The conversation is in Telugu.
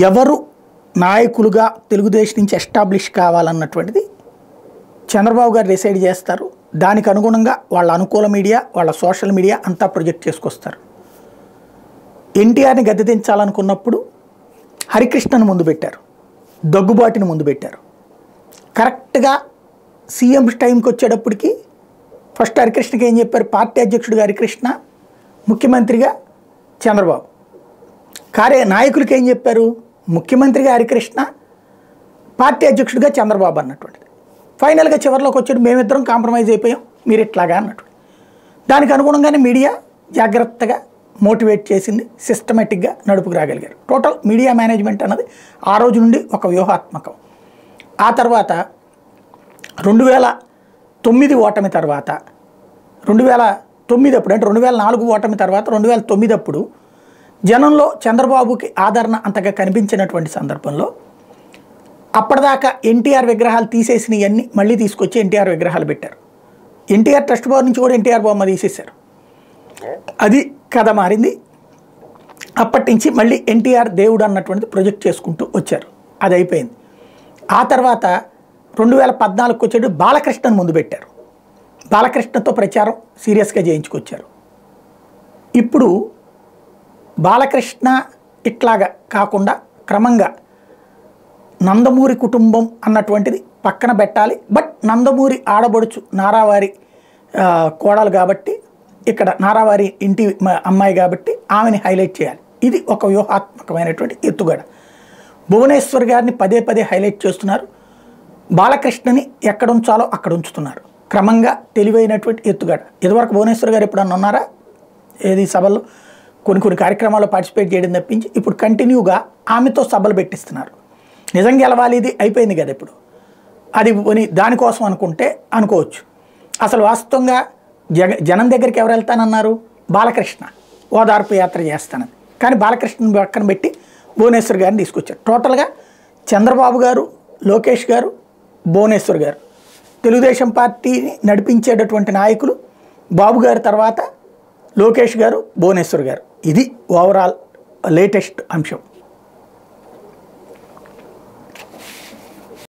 ఎవరు నాయకులుగా తెలుగుదేశం నుంచి ఎస్టాబ్లిష్ కావాలన్నటువంటిది చంద్రబాబు గారు డిసైడ్ చేస్తారు. దానికి అనుగుణంగా వాళ్ళ అనుకూల మీడియా, వాళ్ళ సోషల్ మీడియా అంతా ప్రొజెక్ట్ చేసుకొస్తారు. ఎన్టీఆర్ని గద్దె దించాలనుకున్నప్పుడు హరికృష్ణను ముందు పెట్టారు, దగ్గుబాటిని ముందు పెట్టారు. కరెక్ట్గా సీఎం టైంకి వచ్చేటప్పటికి ఫస్ట్ హరికృష్ణకి ఏం చెప్పారు? పార్టీ అధ్యక్షుడిగా హరికృష్ణ, ముఖ్యమంత్రిగా చంద్రబాబు. నాయకులకి ఏం చెప్పారు? ముఖ్యమంత్రిగా హరికృష్ణ, పార్టీ అధ్యక్షుడిగా చంద్రబాబు అన్నటువంటిది. ఫైనల్గా చివరిలోకి వచ్చాడు, మేమిద్దరం కాంప్రమైజ్ అయిపోయాం, మీరు ఇట్లాగా అన్నట్టు. దానికి అనుగుణంగానే మీడియా జాగ్రత్తగా మోటివేట్ చేసింది, సిస్టమేటిక్గా నడుపుకు రాగలిగారు. టోటల్ మీడియా మేనేజ్మెంట్ అన్నది ఆ రోజు నుండి ఒక వ్యూహాత్మకం. ఆ తర్వాత 2009 ఓటమి తర్వాత, 2009 అప్పుడు అంటే 2004 ఓటమి తర్వాత 2009 అప్పుడు జనంలో చంద్రబాబుకి ఆదరణ అంతగా కనిపించినటువంటి సందర్భంలో అప్పటిదాకా ఎన్టీఆర్ విగ్రహాలు తీసేసినవన్నీ మళ్ళీ తీసుకొచ్చి ఎన్టీఆర్ విగ్రహాలు పెట్టారు. ఎన్టీఆర్ ట్రస్ట్ భవన్ నుంచి కూడా ఎన్టీఆర్ బొమ్మ తీసేశారు. అది కథ మారింది. అప్పటి నుంచి మళ్ళీ ఎన్టీఆర్ దేవుడు అన్నటువంటిది ప్రొజెక్ట్ చేసుకుంటూ వచ్చారు. అది అయిపోయింది. ఆ తర్వాత 2014 వచ్చేటప్పుడు బాలకృష్ణను ముందు పెట్టారు. బాలకృష్ణతో ప్రచారం సీరియస్గా చేయించుకొచ్చారు. ఇప్పుడు బాలకృష్ణ ఇట్లాగా కాకుండా క్రమంగా నందమూరి కుటుంబం అన్నటువంటిది పక్కన పెట్టాలి. బట్ నందమూరి ఆడబడుచు నారావారి కోడలు కాబట్టి, ఇక్కడ నారావారి ఇంటి అమ్మాయి కాబట్టి ఆమెని హైలైట్ చేయాలి. ఇది ఒక వ్యూహాత్మకమైనటువంటి ఎత్తుగడ. భువనేశ్వర్ గారిని పదే పదే హైలైట్ చేస్తున్నారు. బాలకృష్ణని ఎక్కడ ఉంచాలో అక్కడ ఉంచుతున్నారు. క్రమంగా తెలివైనటువంటి ఎత్తుగడ. ఇదివరకు భువనేశ్వర్ గారు ఎప్పుడన్నా ఉన్నారా ఏది సభల్లో? కొన్ని కార్యక్రమాల్లో పార్టిసిపేట్ చేయడం తప్పించి ఇప్పుడు కంటిన్యూగా ఆమెతో సభలు పెట్టిస్తున్నారు. నిజంగా గెలవాలి, ఇది అయిపోయింది కదా ఇప్పుడు. అది దానికోసం అనుకుంటే అనుకోవచ్చు. అసలు వాస్తవంగా జనం దగ్గరికి ఎవరు వెళ్తానన్నారు? బాలకృష్ణ ఓదార్పు యాత్ర చేస్తానని. కానీ బాలకృష్ణని పక్కన పెట్టి భువనేశ్వర్ గారిని తీసుకొచ్చారు. టోటల్గా చంద్రబాబు గారు, లోకేష్ గారు, భువనేశ్వర్ గారు తెలుగుదేశం పార్టీని నడిపించేటటువంటి నాయకులు. బాబు గారి తర్వాత లోకేష్ గారు, భువనేశ్వర్ గారు. ఇది ఓవరాల్ లేటెస్ట్ అంశం.